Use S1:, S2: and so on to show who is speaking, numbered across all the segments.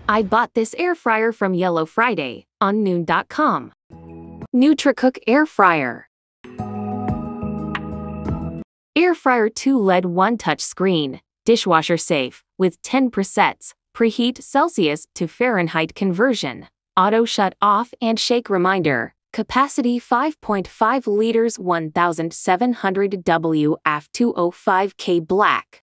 S1: I bought this air fryer from Yellow Friday on noon.com. NUTRICOOK Air Fryer. Air Fryer 2 LED 1 touch screen, dishwasher safe, with 10 presets, preheat Celsius to Fahrenheit conversion, auto shut off and shake reminder, capacity 5.5 liters 1700 W AF 205K black.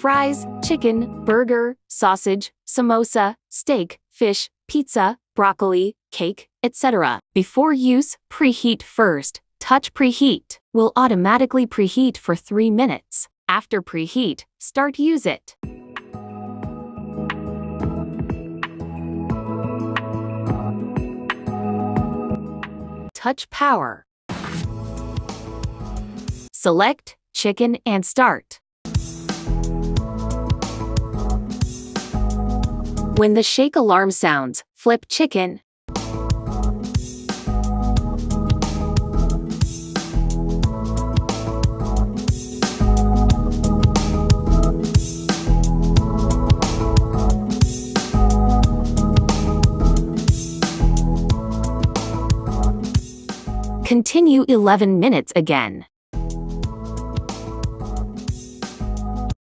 S1: Fries, chicken, burger, sausage, samosa, steak, fish, pizza, broccoli, cake, etc. Before use, preheat first. Touch preheat. Will automatically preheat for 3 minutes. After preheat, start use it. Touch power. Select chicken and start. When the shake alarm sounds, flip chicken. Continue 11 minutes again.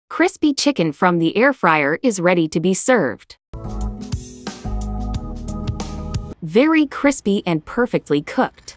S1: Crispy chicken from the air fryer is ready to be served. Very crispy and perfectly cooked.